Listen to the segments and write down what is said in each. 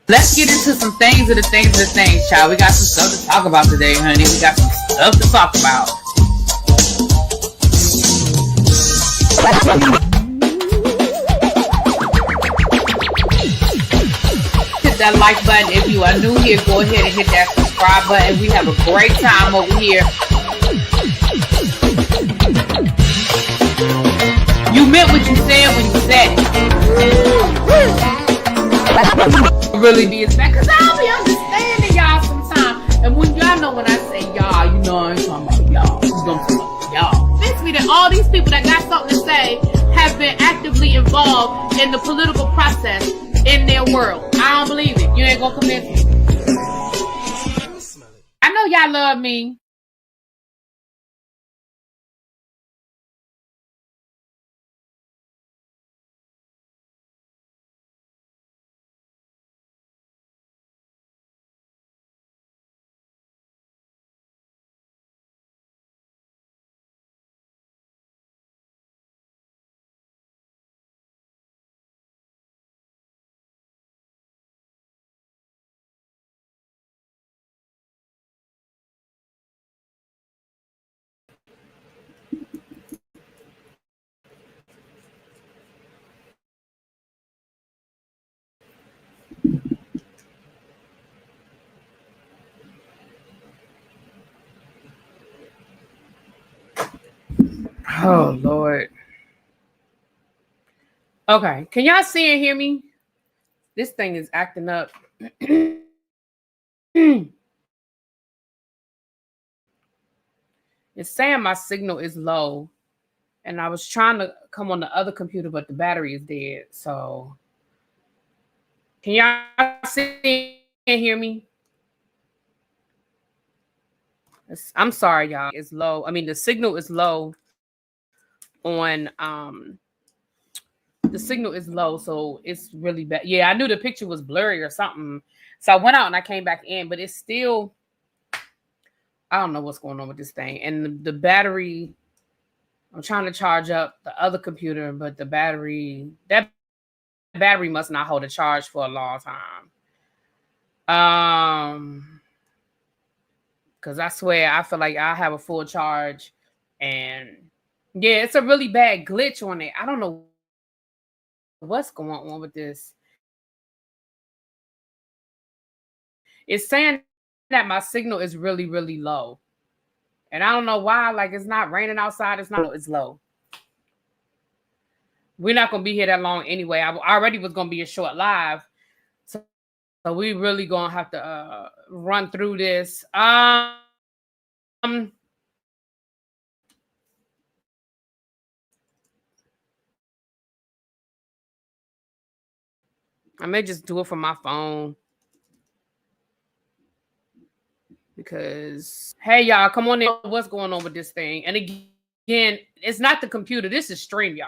Let's get into some things of the things, child. We got some stuff to talk about today, honey. We got some stuff to talk about. Hit that like button if you are new here. Go ahead and hit that subscribe button. We have a great time over here. You meant what you said when you said it. Really be expect, because I'll be understanding y'all sometimes. And when y'all know when I say y'all, you know I ain't talking about y'all. You know I'm talking about y'all. Basically, that all these people that got something to say have been actively involved in the political process in their world. I don't believe it. You ain't gonna convince me. I know y'all love me. Oh, Lord. Okay. Can y'all see and hear me? This thing is acting up. It's saying my signal is low. And I was trying to come on the other computer, but the battery is dead. So, can y'all see and hear me? I'm sorry, y'all. It's low. I mean, the signal is low on the signal is low, so it's really bad. Yeah, I knew the picture was blurry or something. So I went out and I came back in, but it's still, I don't know what's going on with this thing. And the battery, I'm trying to charge up the other computer, but that battery must not hold a charge for a long time. Because I swear, I feel like I have a full charge, and yeah, it's a really bad glitch on it. I don't know what's going on with this. It's saying that my signal is really, really low, and I don't know why. Like, it's not raining outside. It's low. We're not gonna be here that long anyway. I already was gonna be a short live, so we really gonna have to run through this. I may just do it from my phone because, hey, y'all, come on in. What's going on with this thing? And again, it's not the computer. This is StreamYard.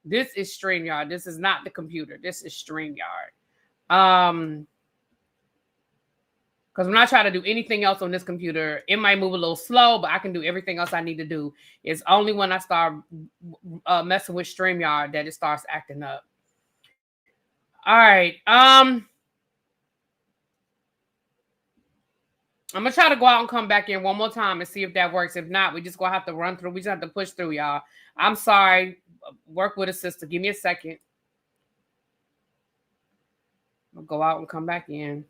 This is StreamYard. This is not the computer. This is StreamYard. Because when I try to do anything else on this computer, it might move a little slow, but I can do everything else I need to do. It's only when I start messing with StreamYard that it starts acting up. All right. I'm going to try to go out and come back in one more time and see if that works. If not, we just going to have to run through. We just have to push through, y'all. I'm sorry. Work with a sister. Give me a second. I'll go out and come back in.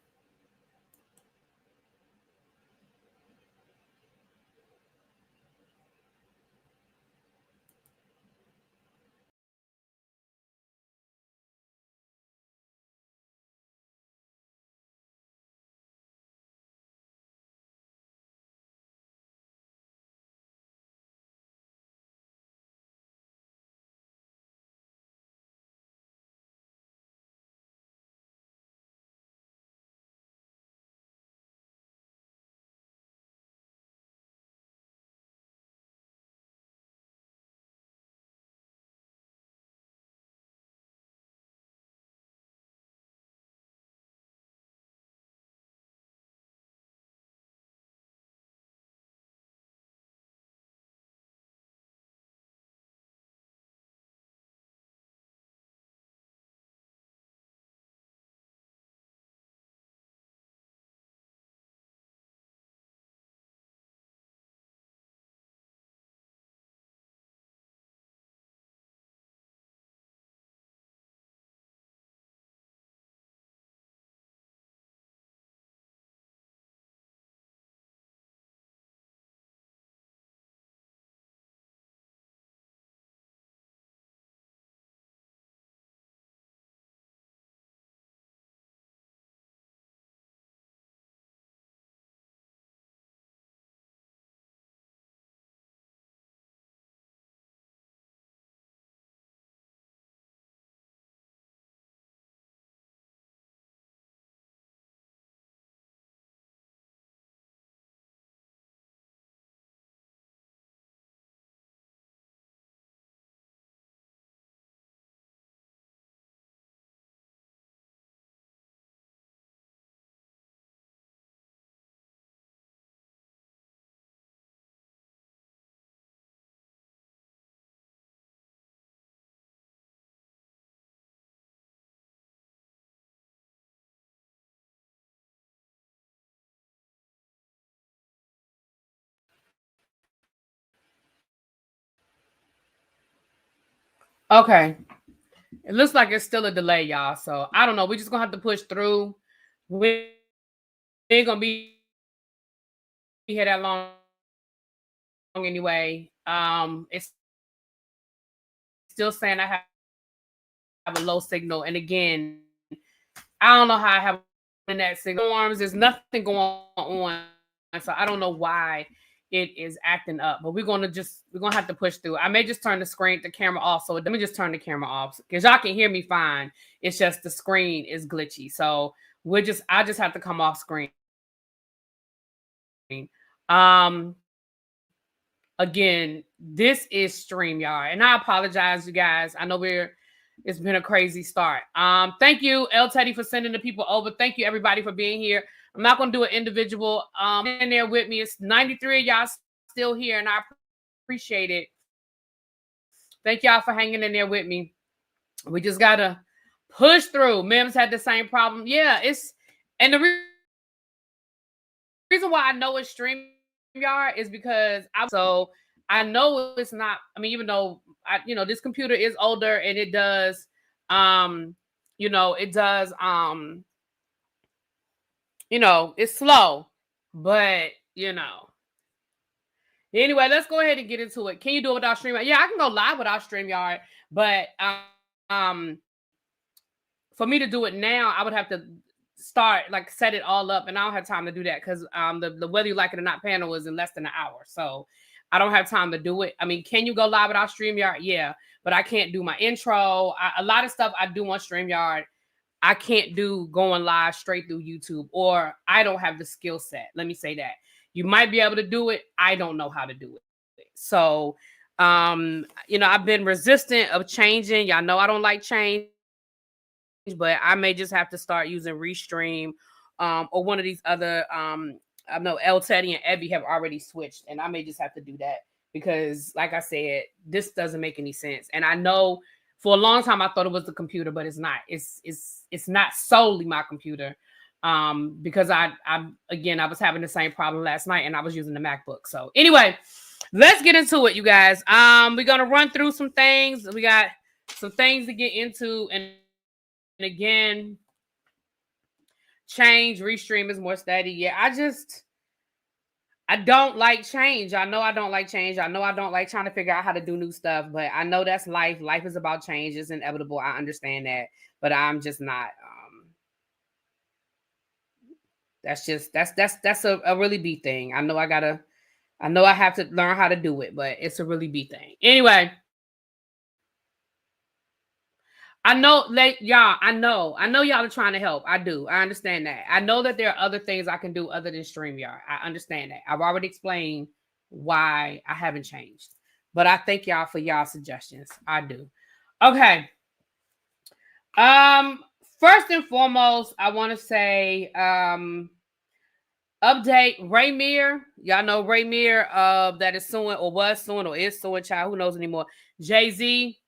Okay. It looks like it's still a delay, y'all. So I don't know. We're just gonna have to push through. We ain't gonna be here that long anyway. It's still saying I have a low signal. And again, I don't know how I have in that signal. Storms, there's nothing going on. So I don't know why it is acting up. But we're gonna have to push through. I may just turn the camera off. Let me just turn the camera off because y'all can hear me fine. It's just the screen is glitchy. So I just have to come off screen. Again, this is StreamYard, and I apologize, you guys. I know it's been a crazy start. Thank you, L Teddy, for sending the people over. Thank you, everybody, for being here. I'm not gonna do an individual. In there with me. It's 93 of y'all still here, and I appreciate it. Thank y'all for hanging in there with me. We just gotta push through. Mims had the same problem. Yeah, and the reason why I know it's StreamYard is because so I know it's not. I mean, even though this computer is older and it does, it does, it's slow, but Anyway, let's go ahead and get into it. Can you do it without StreamYard? Yeah, I can go live without StreamYard, but for me to do it now, I would have to start set it all up, and I don't have time to do that because the whether you like it or not panel is in less than an hour, so I don't have time to do it. I mean, can you go live without StreamYard? Yeah, but I can't do my intro. A lot of stuff I do on StreamYard, I can't do going live straight through YouTube, or I don't have the skill set. Let me say that. You might be able to do it. I don't know how to do it. So, I've been resistant of changing. Y'all know I don't like change, but I may just have to start using Restream, or one of these other. I know El Teddy and Ebby have already switched, and I may just have to do that because, like I said, this doesn't make any sense. And I know for a long time I thought it was the computer, but it's not. It's not solely my computer. Because I was having the same problem last night, and I was using the MacBook. So anyway, let's get into it, you guys. We're gonna run through some things. We got some things to get into, and again, change Restream is more steady. Yeah, I don't like change. I know I don't like change. I know I don't like trying to figure out how to do new stuff, but I know that's life. Life is about change. It's inevitable. I understand that, but I'm just not. That's a really B thing. I know I have to learn how to do it, but it's a really B thing. Anyway, I know y'all, I know y'all are trying to help. I do. I understand that. I know that there are other things I can do other than StreamYard. I understand that. I've already explained why I haven't changed. But I thank y'all for y'all suggestions. I do. Okay. First and foremost, I want to say update Raymir. Y'all know Raymir that is suing or was suing or is suing, child, who knows anymore. Jay-Z.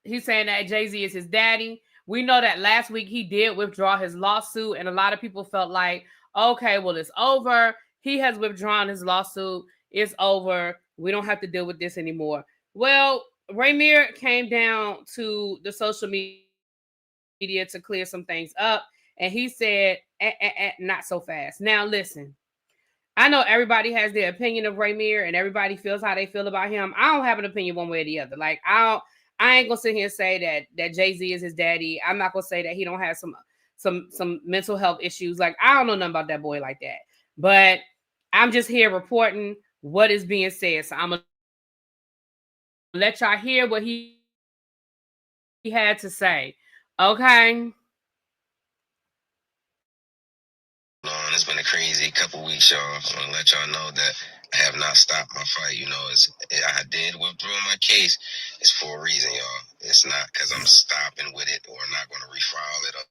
He's saying that Jay-Z is his daddy. We know that last week he did withdraw his lawsuit, and a lot of people felt like, okay, well, it's over. He has withdrawn his lawsuit. It's over. We don't have to deal with this anymore. Well, Raymir came down to the social media to clear some things up, and he said, not so fast. Now, listen, I know everybody has their opinion of Raymir, and everybody feels how they feel about him. I don't have an opinion one way or the other. Like, I ain't gonna sit here and say that Jay-Z is his daddy. I'm not gonna say that he don't have some mental health issues. Like, I don't know nothing about that boy like that. But I'm just here reporting what is being said. So I'm gonna let y'all hear what he had to say. Okay. It's been a crazy couple weeks, y'all. I want to let y'all know that I have not stopped my fight. I did withdraw my case. It's for a reason, y'all. It's not because I'm stopping with it or not going to refile it or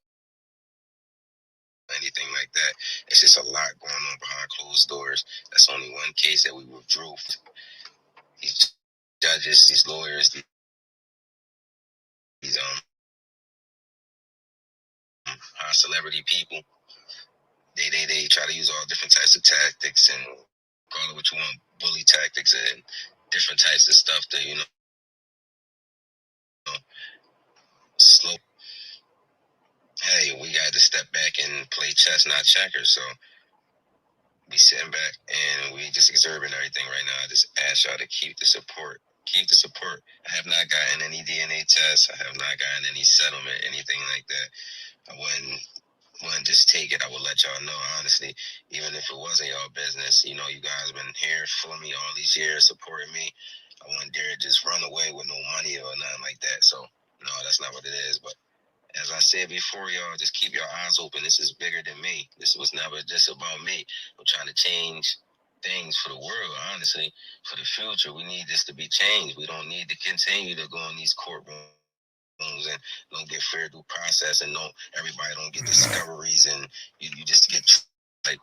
anything like that. It's just a lot going on behind closed doors. That's only one case that we withdrew. These judges, these lawyers, these high celebrity people, they try to use all different types of tactics and call it what you want, bully tactics, and different types of stuff to, slow. Hey, we got to step back and play chess, not checkers. So we sitting back and we just observing everything right now. I just ask y'all to keep the support. Keep the support. I have not gotten any DNA tests. I have not gotten any settlement, anything like that. I wouldn't just take it. I would let y'all know, honestly, even if it wasn't y'all business. You guys have been here for me all these years, supporting me. I wouldn't dare just run away with no money or nothing like that. So, no, that's not what it is. But as I said before, y'all, just keep your eyes open. This is bigger than me. This was never just about me. I'm trying to change things for the world, honestly, for the future. We need this to be changed. We don't need to continue to go in these courtrooms and don't get fair due process, and everybody don't get discoveries, and you just get like,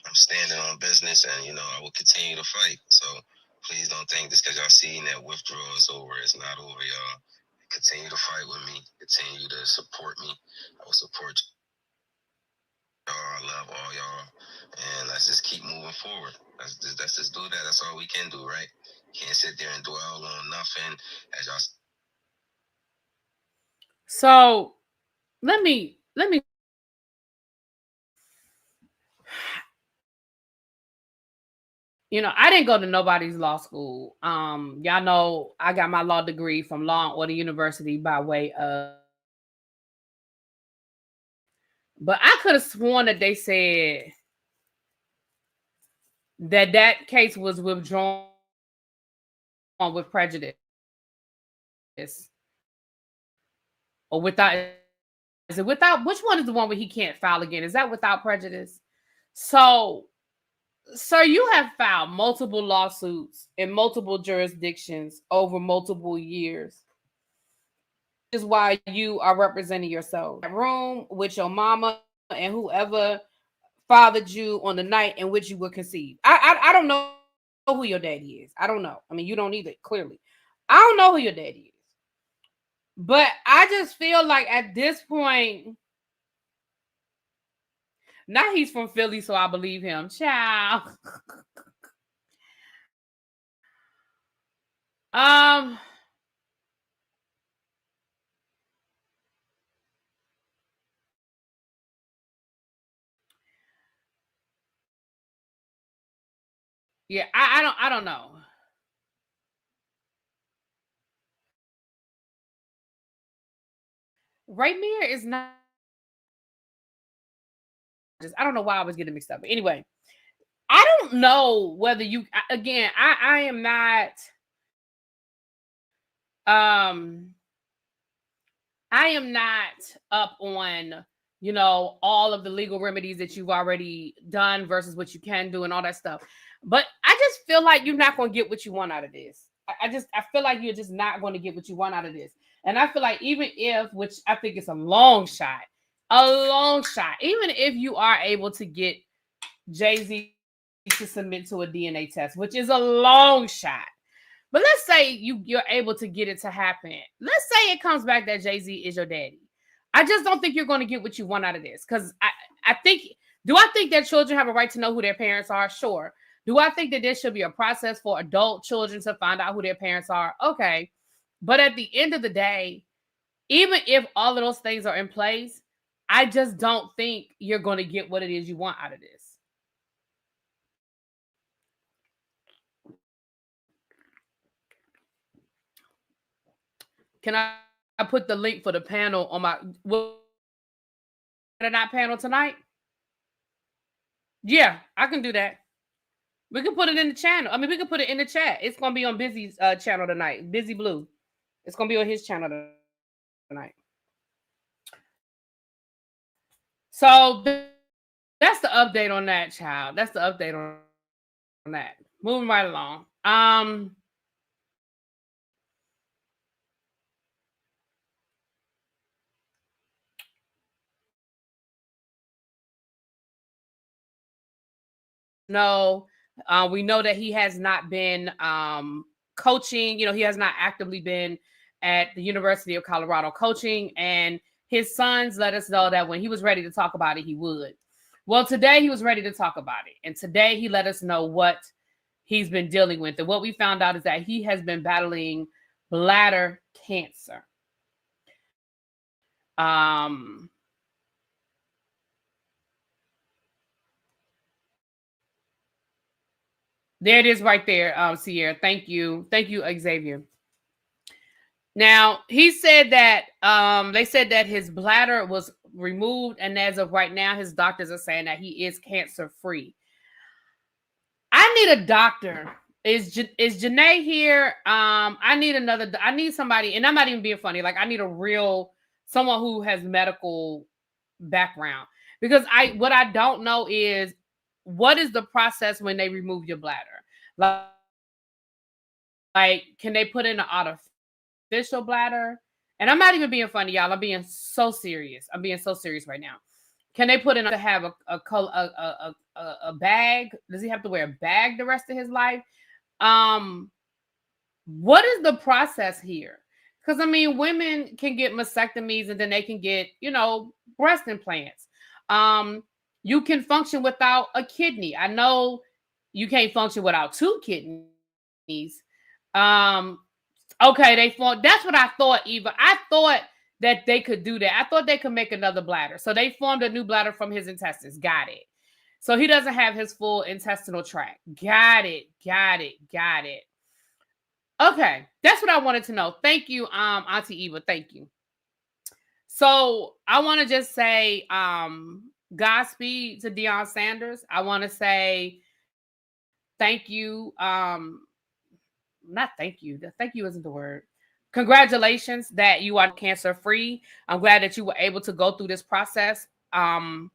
I'm standing on business, and I will continue to fight. So please don't think this because y'all seen that withdrawal is over. It's not over, y'all. Continue to fight with me. Continue to support me. I will support y'all. I love all y'all, and let's just keep moving forward. Let's just do that. That's all we can do, right? Can't sit there and dwell on nothing, as y'all. So let me. I didn't go to nobody's law school. Y'all know I got my law degree from Law and Order University by way of. But I could have sworn that they said that case was withdrawn with prejudice or without. Is it without? Which one is the one where he can't file again? Is that without prejudice? So, sir, you have filed multiple lawsuits in multiple jurisdictions over multiple years. Is why you are representing yourself. Room with your mama and whoever fathered you on the night in which you were conceived. I don't know who your daddy is. I don't know. I mean, you don't either, clearly. I don't know who your daddy is. But I just feel like at this point, now he's from Philly, so I believe him. Ciao. Yeah, I don't know. Raymir is not. I don't know why I was getting mixed up. But anyway, I don't know whether you. Again, I am not. I am not up on all of the legal remedies that you've already done versus what you can do and all that stuff. But I just feel like you're not going to get what you want out of this. I feel like you're just not going to get what you want out of this. And I feel like even if, which I think is a long shot, even if you are able to get Jay-Z to submit to a DNA test, which is a long shot. But let's say you're able to get it to happen. Let's say it comes back that Jay-Z is your daddy. I just don't think you're going to get what you want out of this. Because I think that children have a right to know who their parents are? Sure. Do I think that there should be a process for adult children to find out who their parents are? Okay. But at the end of the day, even if all of those things are in place, I just don't think you're going to get what it is you want out of this. Can I put the link for the panel on my not panel tonight? Yeah, I can do that. We can put it in the channel. I mean, we can put it in the chat. It's gonna be on Busy's channel tonight. Busy Blue. It's gonna be on his channel tonight. So that's the update on that, child. That's the update on that. Moving right along. No, we know that he has not been coaching. He has not actively been at the University of Colorado coaching, and his sons let us know that when he was ready to talk about it, he would. Well, today he was ready to talk about it, and today he let us know what he's been dealing with. And what we found out is that he has been battling bladder cancer. There it is right there, Sierra. Thank you, Xavier. Now, he said that they said that his bladder was removed, and as of right now, his doctors are saying that he is cancer free. I need a doctor. Is Janae here? I need somebody, and I'm not even being funny. Like, I need a real someone who has medical background, because what I don't know is what is the process when they remove your bladder. Like, can they put in an artificial bladder? And I'm not even being funny, y'all. I'm being so serious. I'm being so serious right now. Can they put in to have a bag? Does he have to wear a bag the rest of his life? What is the process here? Because I mean, women can get mastectomies and then they can get, breast implants. You can function without a kidney. I know you can't function without 2 kidneys. Okay, that's what I thought, Eva. I thought that they could do that. I thought they could make another bladder. So they formed a new bladder from his intestines. Got it. So he doesn't have his full intestinal tract. Got it. Okay, that's what I wanted to know. Thank you, Auntie Eva. Thank you. So I want to just say Godspeed to Deion Sanders. I want to say thank you. Not thank you. Thank you isn't the word. Congratulations that you are cancer free. I'm glad that you were able to go through this process on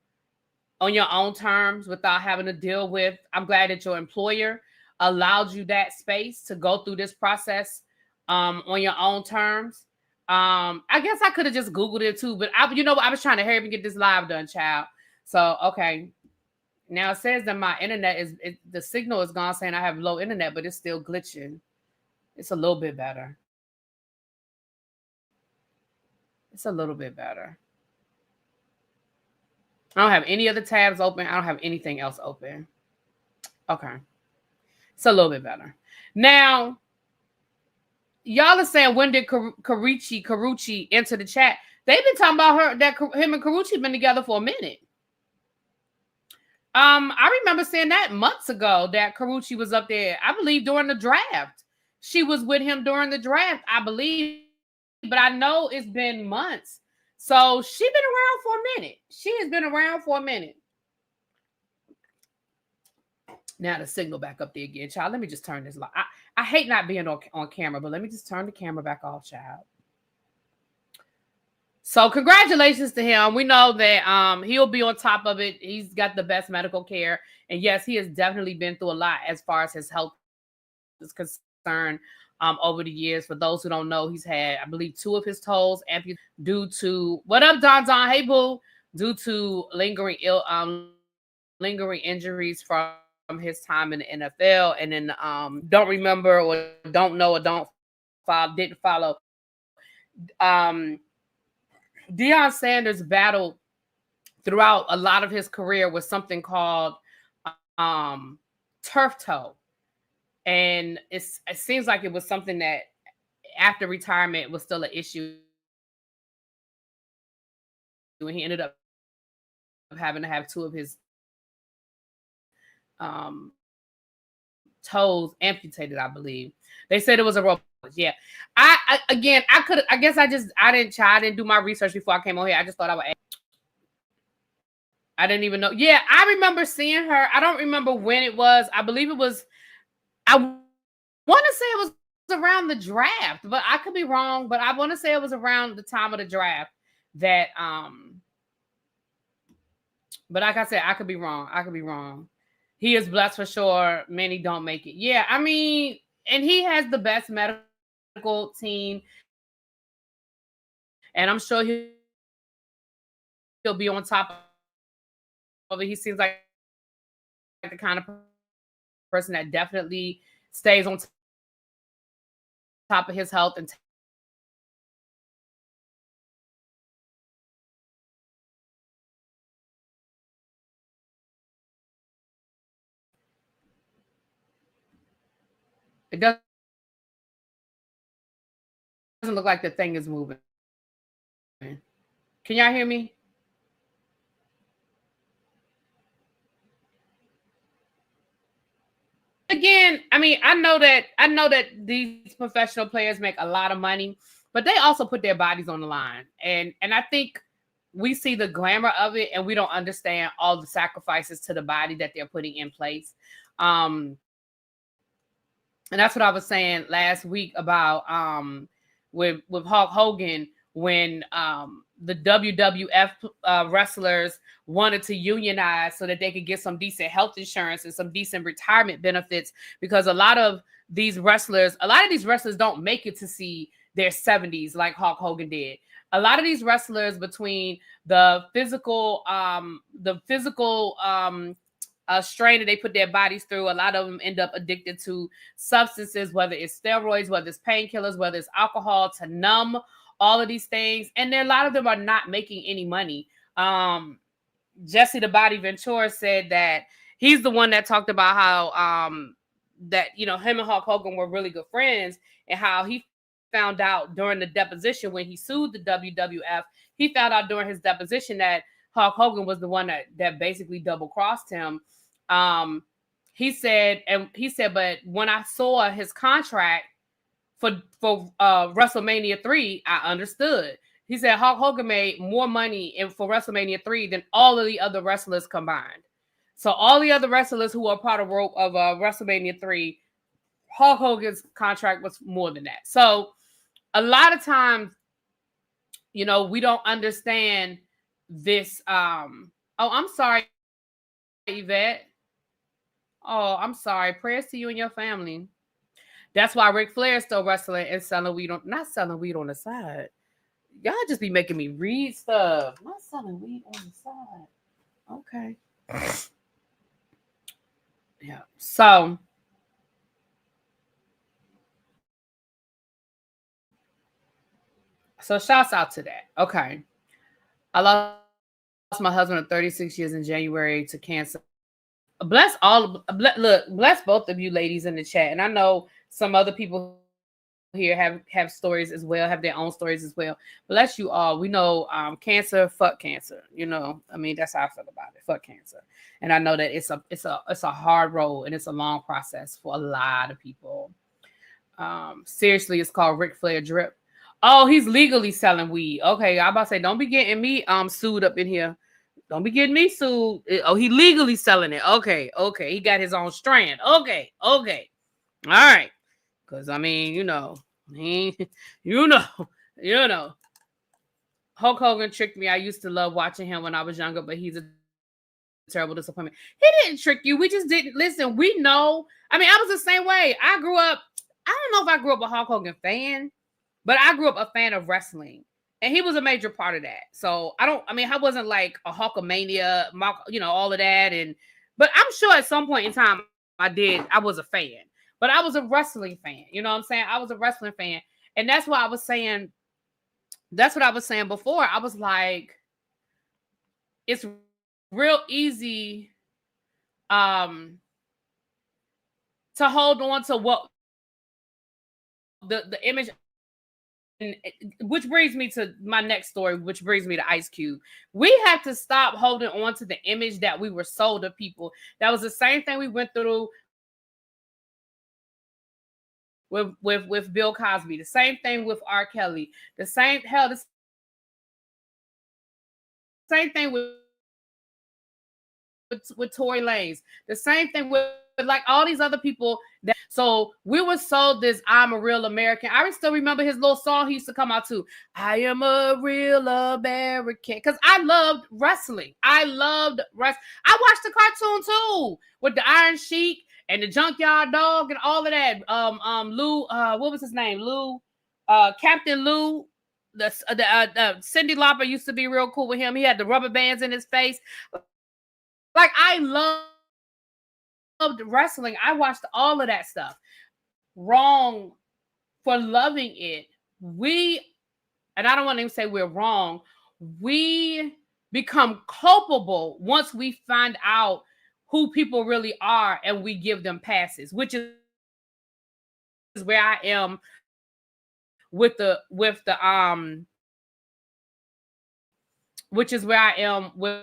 your own terms without having to deal with. I'm glad that your employer allowed you that space to go through this process on your own terms. I guess I could have just Googled it too, but I was trying to hurry up and get this live done, child. So, okay. Now it says that my internet the signal is gone, saying I have low internet, but it's still glitching. It's a little bit better. It's a little bit better. I don't have any other tabs open. I don't have anything else open. Okay. It's a little bit better. Now, y'all are saying, when did Karuchi enter the chat? They've been talking about him and Karuchi been together for a minute. I remember saying that months ago that Karuchi was up there, I believe, during the draft. She was with him during the draft, I believe. But I know it's been months. So she's been around for a minute. She has been around for a minute. Now the signal back up there again, child. Let me just turn this light. I hate not being on camera, but let me just turn the camera back off, child. So congratulations to him. We know that he'll be on top of it. He's got the best medical care. And yes, he has definitely been through a lot as far as his health is concerned over the years. For those who don't know, he's had, I believe, 2 of his toes amputated due to, what up, Don? Hey, boo. Due to lingering injuries from his time in the NFL. And then don't remember or don't know or didn't follow. Deion Sanders battled throughout a lot of his career with something called turf toe. And it seems like it was something that after retirement was still an issue. And he ended up having to have 2 of his toes amputated, I believe. They said it was a rope. Yeah. I didn't do my research before I came on here. I just thought I would ask. I didn't even know. Yeah, I remember seeing her. I don't remember when it was. I believe it was, I want to say it was around the draft, but I could be wrong. But I want to say it was around the time of the draft that, but like I said, I could be wrong. He is blessed for sure. Many don't make it. Yeah, I mean, and he has the best medical team. And I'm sure he'll be on top of it. He seems like the kind of person that definitely stays on top of his health and It doesn't look like the thing is moving. Can y'all hear me? Again, I mean, I know that these professional players make a lot of money, but they also put their bodies on the line. And I think we see the glamour of it and we don't understand all the sacrifices to the body that they're putting in place. And that's what I was saying last week about with Hulk Hogan when the WWF wrestlers wanted to unionize so that they could get some decent health insurance and some decent retirement benefits, because a lot of these wrestlers don't make it to see their 70s like Hulk Hogan did. A lot of these wrestlers, between the physical strain that they put their bodies through, a lot of them end up addicted to substances, whether it's steroids, whether it's painkillers, whether it's alcohol, to numb all of these things. And then a lot of them are not making any money. Jesse the Body Ventura said that he's the one that talked about how that, you know, him and Hulk Hogan were really good friends, and how he found out during the deposition when he sued the WWF, he found out during his deposition that Hulk Hogan was the one that basically double crossed him. He said, but when I saw his contract for WrestleMania 3, I understood. He said Hulk Hogan made more money for WrestleMania 3 than all of the other wrestlers combined. So all the other wrestlers who were part of WrestleMania 3, Hulk Hogan's contract was more than that. So a lot of times, you know, we don't understand this. Oh, I'm sorry, Yvette. Oh, I'm sorry. Prayers to you and your family. That's why Ric Flair is still wrestling and not selling weed on the side. Y'all just be making me read stuff. Not selling weed on the side. Okay. Yeah. So shouts out to that. Okay. I lost my husband of 36 years in January to cancer. Bless both of you ladies in the chat. And I know some other people here have stories as well, have their own stories as well. Bless you all. We know cancer, fuck cancer. You know, I mean, that's how I feel about it. Fuck cancer. And I know that it's a hard road and it's a long process for a lot of people. Seriously, it's called Ric Flair Drip. Oh, he's legally selling weed. Okay, I'm about to say, don't be getting me sued up in here. Don't be getting me sued. Oh, he legally selling it. Okay. He got his own strand. Okay. All right. Because, I mean, you know. Hulk Hogan tricked me. I used to love watching him when I was younger, but he's a terrible disappointment. He didn't trick you. We just didn't. Listen, we know. I mean, I was the same way. I don't know if I grew up a Hulk Hogan fan, but I grew up a fan of wrestling. And he was a major part of that. So I wasn't like a Hulkamania, you know, all of that. But I'm sure at some point in time I was a fan. But I was a wrestling fan. You know what I'm saying? I was a wrestling fan. And that's what I was saying before. I was like, it's real easy to hold on to what the image. Which brings me to my next story, which brings me to Ice Cube. We have to stop holding on to the image that we were sold to people. That was the same thing we went through with Bill Cosby. The same thing with R. Kelly. The same thing with Tory Lanez. The same thing with like all these other people. So we were sold this "I'm a Real American." I still remember his little song he used to come out to. I am a real American. Because I loved wrestling. I watched the cartoon too with the Iron Sheik and the Junkyard Dog and all of that. Lou, what was his name? Lou, Captain Lou. The Cyndi Lauper used to be real cool with him. He had the rubber bands in his face. Like, I loved wrestling. I watched all of that stuff. Wrong for loving it. And I don't want to even say we're wrong. We become culpable once we find out who people really are and we give them passes, which is where I am with the which is where I am with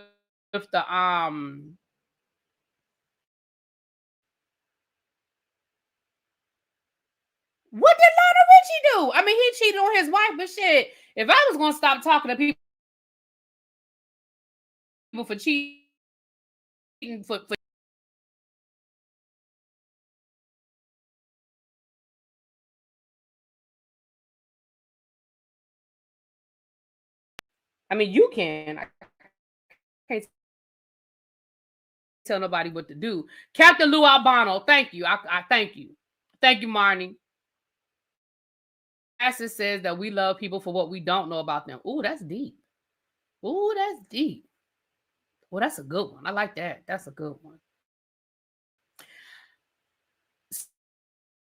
the what did Lionel Richie do? I mean, he cheated on his wife, but shit, if I was gonna stop talking to people for cheating for I mean, you can. I can't tell nobody what to do. Captain Lou Albano, thank you. I thank you. Thank you, Marnie. Pastor says that we love people for what we don't know about them. Ooh, that's deep. Ooh, that's deep. Well, that's a good one. I like that. That's a good one.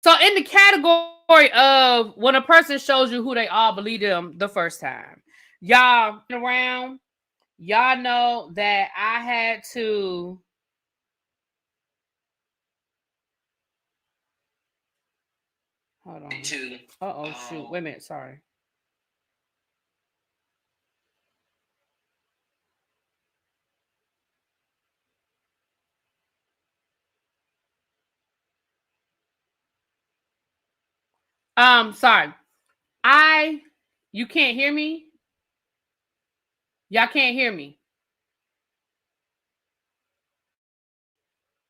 So in the category of when a person shows you who they are, believe them the first time. Y'all around, y'all know that I had to hold on. Uh-oh, shoot. Wait a minute, sorry. Sorry. You can't hear me? Y'all can't hear me.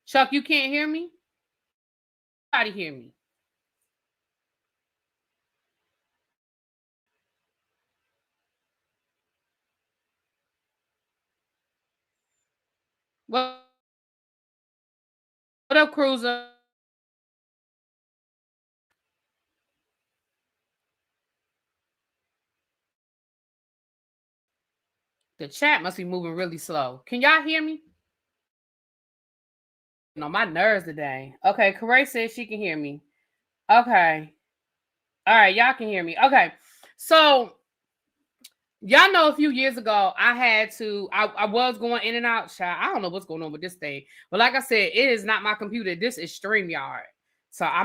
Chuck, you can't hear me? Nobody hear me. What up, Cruiser? The chat must be moving really slow. Can y'all hear me? No, my nerves today. Okay, Corey says she can hear me. Okay. All right, y'all can hear me. Okay. So y'all know a few years ago, I was going in and out, child. I don't know what's going on with this thing. But like I said, it is not my computer. This is StreamYard. So I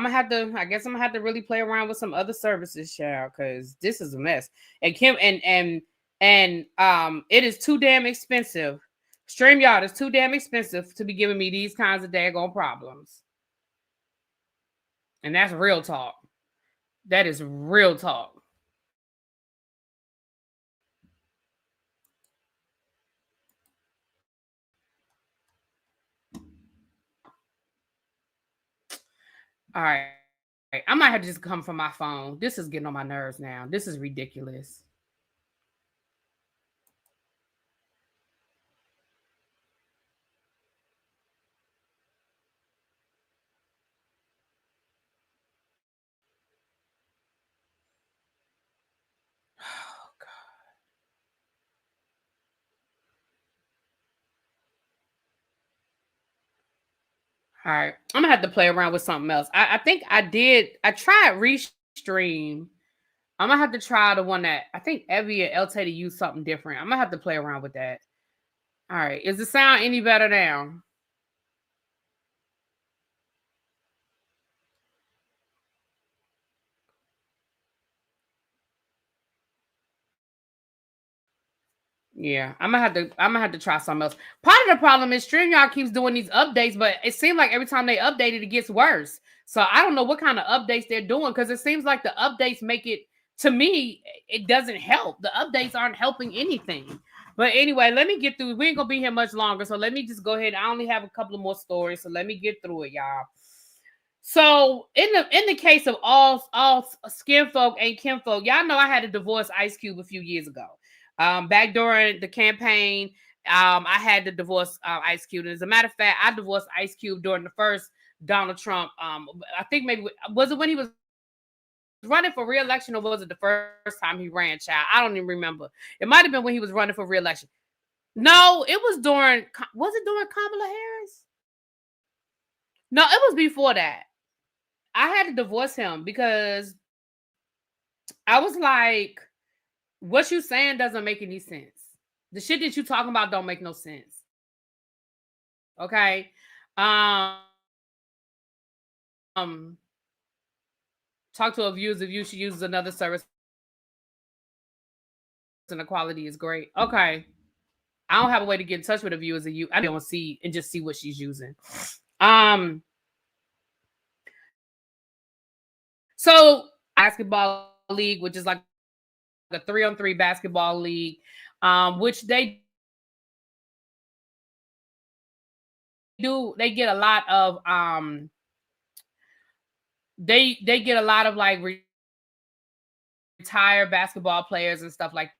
guess I'm gonna have to really play around with some other services, child, because this is a mess. And Kim and it is too damn expensive. StreamYard is too damn expensive to be giving me these kinds of daggone problems. And that's real talk. That is real talk. All right. I might have to just come from my phone. This is getting on my nerves now. This is ridiculous. Oh, God. All right. I'm going to have to play around with something else. I think I tried Restream. I'm going to have to try the one that I think Evie and LTD use something different. I'm going to have to play around with that. All right. Is the sound any better now? Yeah, I'm gonna have to try something else. Part of the problem is StreamYard keeps doing these updates, but it seems like every time they update it, it gets worse. So I don't know what kind of updates they're doing because it seems like the updates make it, to me, it doesn't help. The updates aren't helping anything. But anyway, let me get through. We ain't gonna be here much longer, so let me just go ahead. I only have a couple of more stories, so let me get through it, y'all. So in the case of all skin folk and kinfolk, y'all know I had to divorce Ice Cube a few years ago. Back during the campaign, I had to divorce Ice Cube. And as a matter of fact, I divorced Ice Cube during the first Donald Trump. I think maybe was it when he was running for re-election, or was it the first time he ran? Child, I don't even remember. It might have been when he was running for re-election. No, it was during. Was it during Kamala Harris? No, it was before that. I had to divorce him because I was like, what you saying doesn't make any sense. The shit that you talking about don't make no sense. Okay. Um Talk to a viewers if you should use another service and the quality is great. Okay. I don't have a way to get in touch with a viewers of you. I don't see and just see what she's using. So basketball league, which is like a 3-on-3 basketball league, which they get a lot of they get a lot of like retired basketball players and stuff like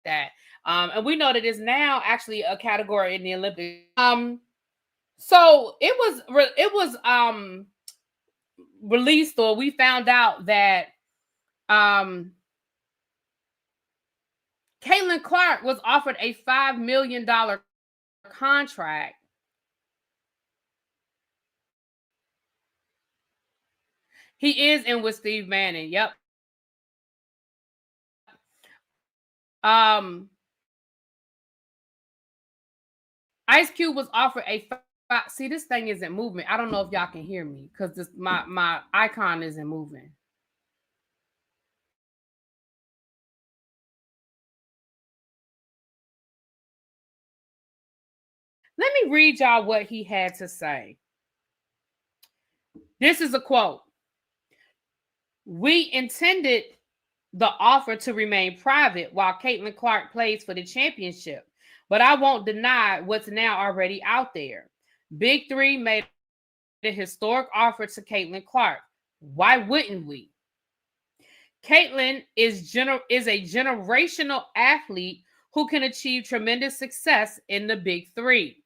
that. And we know that it's now actually a category in the Olympics. So it was released, or we found out that Caitlin Clark was offered a $5 million contract. He is in with Steve Bannon. Yep. Ice Cube was offered a see, this thing isn't moving. I don't know if y'all can hear me because this my icon isn't moving. Let me read y'all what he had to say. This is a quote. We intended the offer to remain private while Caitlin Clark plays for the championship, but I won't deny what's now already out there. Big Three made a historic offer to Caitlin Clark. Why wouldn't we? Caitlin is a generational athlete who can achieve tremendous success in the Big Three.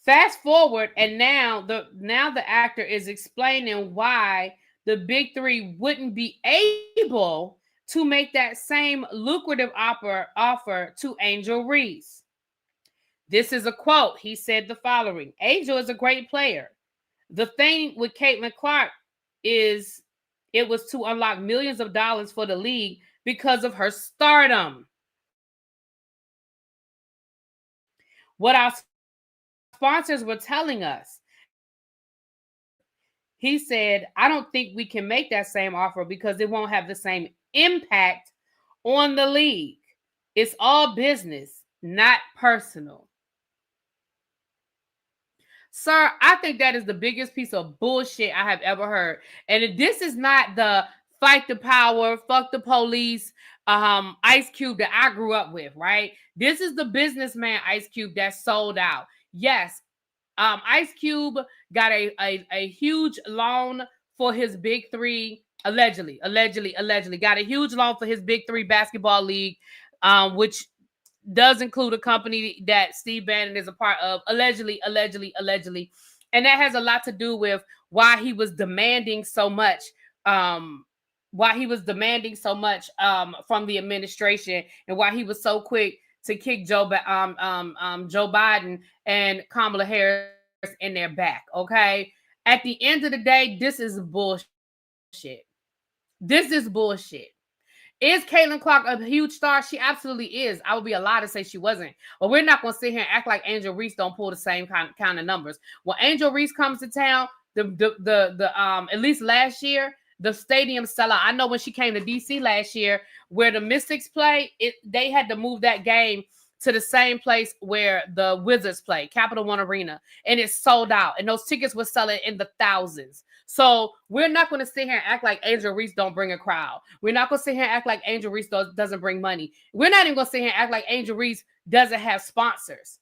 Fast forward, and now the actor is explaining why the Big Three wouldn't be able to make that same lucrative offer to Angel Reese. This is a quote. He said the following: Angel is a great player. The thing with Caitlin Clark is it was to unlock millions of dollars for the league because of her stardom. What our sponsors were telling us, he said, I don't think we can make that same offer because it won't have the same impact on the league. It's all business, not personal. Sir, I think that is the biggest piece of bullshit I have ever heard. And this is not the fight the power, fuck the police, Ice Cube that I grew up with, right? This is the businessman Ice Cube that sold out. Yes, Ice Cube got a huge loan for his Big Three, allegedly got a huge loan for his Big Three basketball league, which does include a company that Steve Bannon is a part of, allegedly. And that has a lot to do with why he was demanding so much, from the administration, and why he was so quick to kick Joe Biden and Kamala Harris in their back. Okay. At the end of the day, this is bullshit. This is bullshit. Is Caitlin Clark a huge star? She absolutely is. I would be a lie to say she wasn't. But we're not going to sit here and act like Angel Reese don't pull the same kind of numbers. When Angel Reese comes to town, at least last year, the stadium sell out. I know when she came to DC last year, where the Mystics play, they had to move that game to the same place where the Wizards play, Capital One Arena, and it sold out. And those tickets were selling in the thousands. So we're not going to sit here and act like Angel Reese don't bring a crowd. We're not going to sit here and act like Angel Reese doesn't bring money. We're not even going to sit here and act like Angel Reese doesn't have sponsors.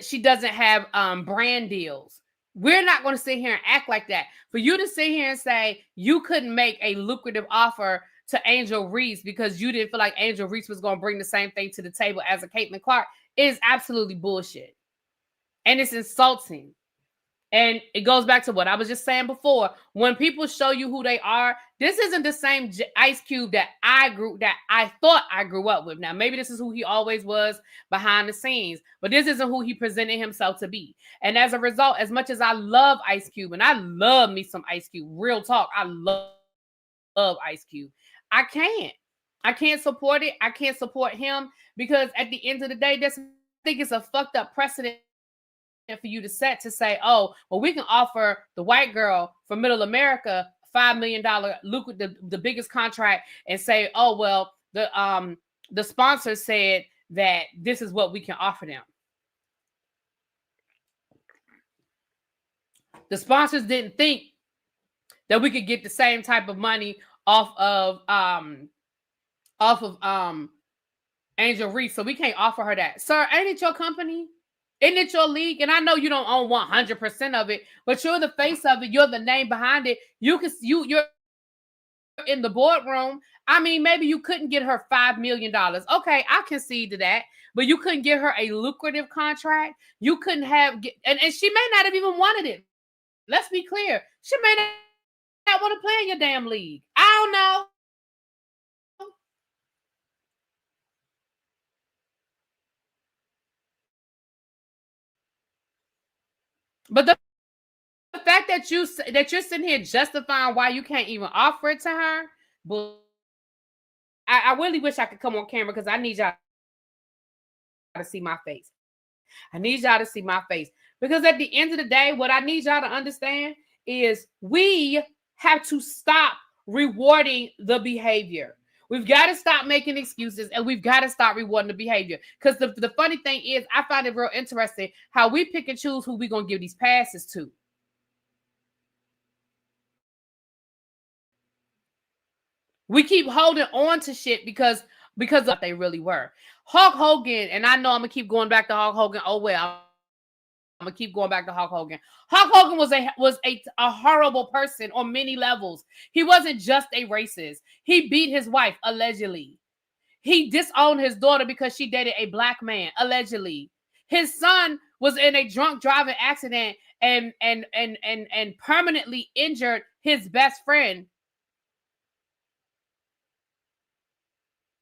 She doesn't have brand deals. We're not going to sit here and act like that. For you to sit here and say you couldn't make a lucrative offer to Angel Reese because you didn't feel like Angel Reese was going to bring the same thing to the table as a Caitlin Clark is absolutely bullshit. And it's insulting. And it goes back to what I was just saying before. When people show you who they are, this isn't the same Ice Cube that I thought I grew up with. Now, maybe this is who he always was behind the scenes, but this isn't who he presented himself to be. And as a result, as much as I love Ice Cube, and I love me some Ice Cube, real talk, I love Ice Cube. I can't support it. I can't support him because at the end of the day, I think it's a fucked up precedent for you to set to say, oh, well, we can offer the white girl from Middle America $5 million lucrative, the biggest contract, and say, oh, well, the sponsor said that this is what we can offer them. The sponsors didn't think that we could get the same type of money off of Angel Reese, so we can't offer her that. Sir, ain't it your company? Isn't it your league? And I know you don't own 100% of it, but you're the face of it. You're the name behind it. You're in the boardroom. I mean, maybe you couldn't get her $5 million. Okay, I concede to that. But you couldn't get her a lucrative contract. You couldn't have, and she may not have even wanted it. Let's be clear. She may not want to play in your damn league. I don't know. But the fact that you're sitting here justifying why you can't even offer it to her, but I really wish I could come on camera because I need y'all to see my face. I need y'all to see my face because at the end of the day, what I need y'all to understand is we have to stop rewarding the behavior. We've got to stop making excuses and we've got to stop rewarding the behavior. Because the funny thing is, I find it real interesting how we pick and choose who we're going to give these passes to. We keep holding on to shit because of what they really were. Hulk Hogan, and I know I'm going to keep going back to Hulk Hogan. Oh, well, I'm going to keep going back to Hulk Hogan. Hulk Hogan was a horrible person on many levels. He wasn't just a racist. He beat his wife, allegedly. He disowned his daughter because she dated a black man, allegedly. His son was in a drunk driving accident and permanently injured his best friend.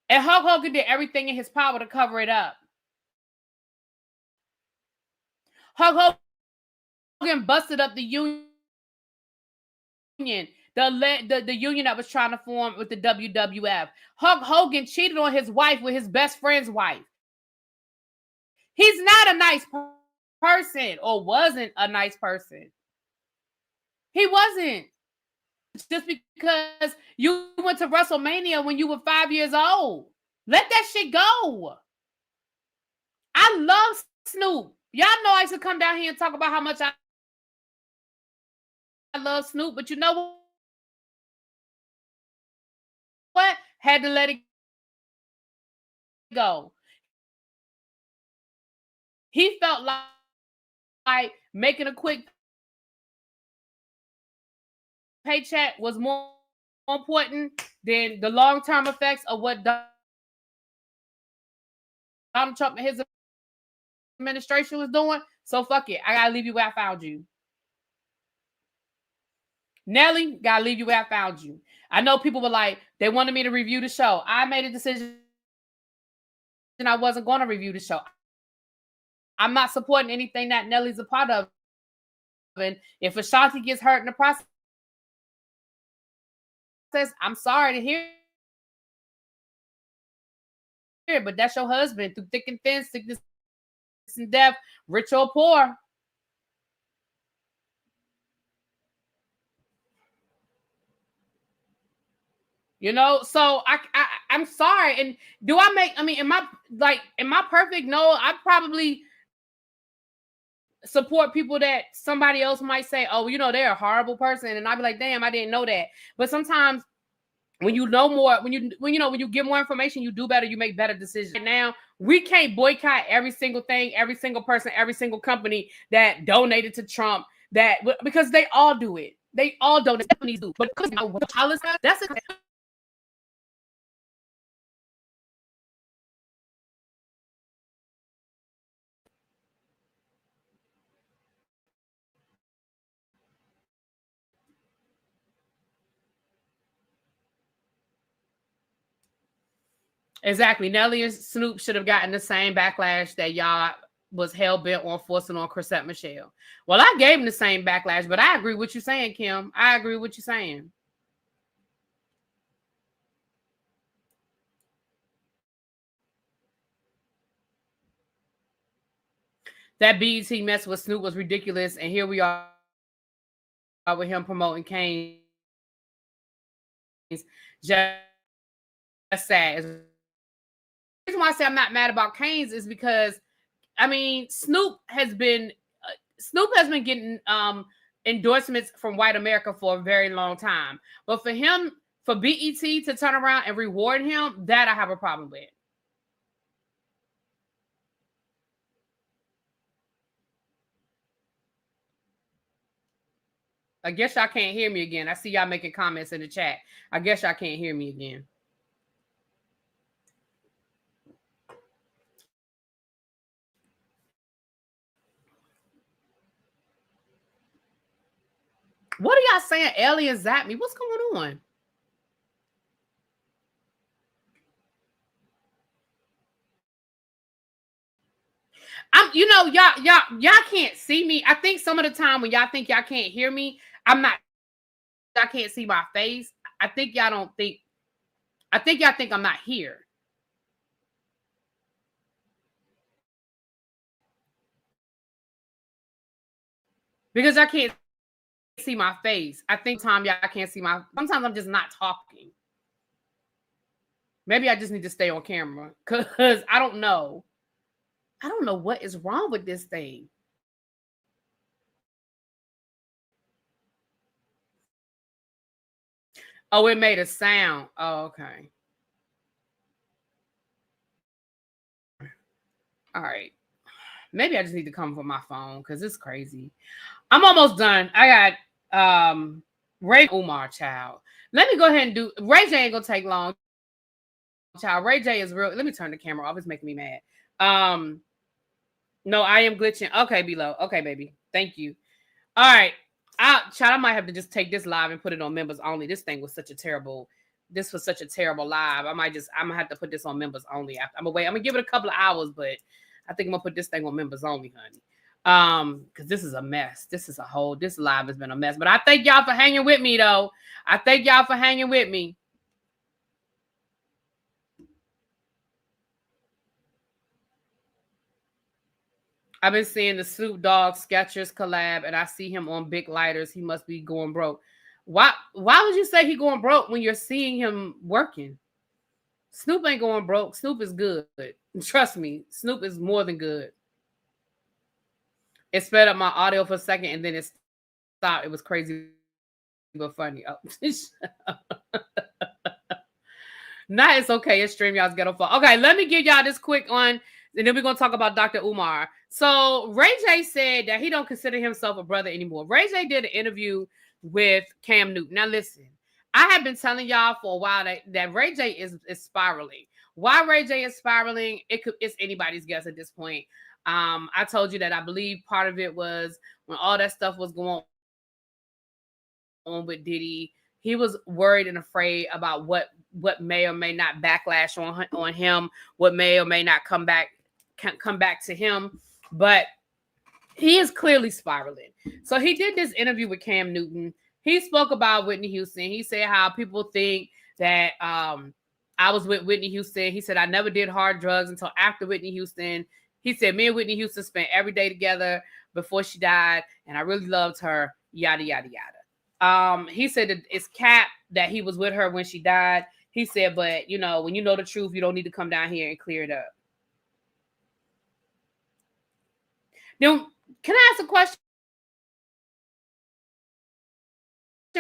And Hulk Hogan did everything in his power to cover it up. Hulk Hogan busted up the union, the union that was trying to form with the WWF. Hulk Hogan cheated on his wife with his best friend's wife. He's not a nice person, or wasn't a nice person. He wasn't. Just because you went to WrestleMania when you were 5 years old. Let that shit go. I love Snoop. Y'all know I used to come down here and talk about how much I love Snoop, but you know what? Had to let it go. He felt like making a quick paycheck was more important than the long-term effects of what Donald Trump and his administration was doing. So fuck it. I gotta leave you where I found you. Nelly, gotta leave you where I found you. I know people were like, they wanted me to review the show. I made a decision and I wasn't going to review the show. I'm not supporting anything that Nelly's a part of. And if Ashanti gets hurt in the process, I'm sorry to hear it, but that's your husband through thick and thin, sickness and death, rich or poor. You know, so I'm sorry. And in my perfect? No, I probably support people that somebody else might say, oh, you know, they're a horrible person. And I'd be like, damn, I didn't know that. But sometimes when you know more, when you get more information, you do better, you make better decisions. Right now, we can't boycott every single thing, every single person, every single company that donated to Trump, because they all do it. They all donate. Companies do. But that's it. Exactly. Nelly and Snoop should have gotten the same backlash that y'all was hell-bent on forcing on Chrisette Michele. Well, I gave him the same backlash, but I agree with what you're saying, Kim. I agree with what you're saying. That BET mess with Snoop was ridiculous, and here we are with him promoting Kane's. Just sad. The reason why I say I'm not mad about Kane's is because, I mean, Snoop has been getting endorsements from white America for a very long time. But for BET to turn around and reward him, that I have a problem with. I guess y'all can't hear me again. I see y'all making comments in the chat. I guess y'all can't hear me again. What are y'all saying? Aliens zap me. What's going on? Y'all can't see me. I think some of the time when y'all think y'all can't hear me, I can't see my face. I think y'all think I'm not here. Because I can't see my face. I think y'all can't see sometimes I'm just not talking. Maybe I just need to stay on camera because I don't know. I don't know what is wrong with this thing. Oh, it made a sound. Oh, okay. All right. Maybe I just need to come from my phone because it's crazy. I'm almost done. I got Ray Umar, child. Let me go ahead and do Ray J ain't gonna take long. Child, Ray J is real. Let me turn the camera off. It's making me mad. No, I am glitching. Okay, below. Okay, baby. Thank you. All right. Child, I might have to just take this live and put it on members only. This was such a terrible live. I'm gonna have to put this on members only. I'm gonna give it a couple of hours, but I think I'm gonna put this thing on members only, honey. Because this is a mess. This live has been a mess. But I thank y'all for hanging with me, though. I thank y'all for hanging with me. I've been seeing the Snoop Dogg Skechers collab, and I see him on Big Lighters. He must be going broke. Why would you say he going broke when you're seeing him working? Snoop ain't going broke. Snoop is good. Trust me, Snoop is more than good. It sped up my audio for a second, and then it stopped. It was crazy but funny. Oh. Nah, it's okay. It's StreamYard's ghetto fault. Okay, let me give y'all this quick one, and then we're going to talk about Dr. Umar. So Ray J said that he don't consider himself a brother anymore. Ray J did an interview with Cam Newton. Now, listen, I have been telling y'all for a while that Ray J is spiraling. Why Ray J is spiraling, it's anybody's guess at this point. I told you that I believe part of it was when all that stuff was going on with Diddy. He was worried and afraid about what may or may not backlash on him, what may or may not come back to him. But he is clearly spiraling. So he did this interview with Cam Newton. He spoke about Whitney Houston. He said how people think that I was with Whitney Houston. He said I never did hard drugs until after Whitney Houston. He said me and Whitney Houston spent every day together before she died, and I really loved her, yada, yada, yada. He said that it's cap that he was with her when she died. He said, but, when you know the truth, you don't need to come down here and clear it up. Now, can I ask a question,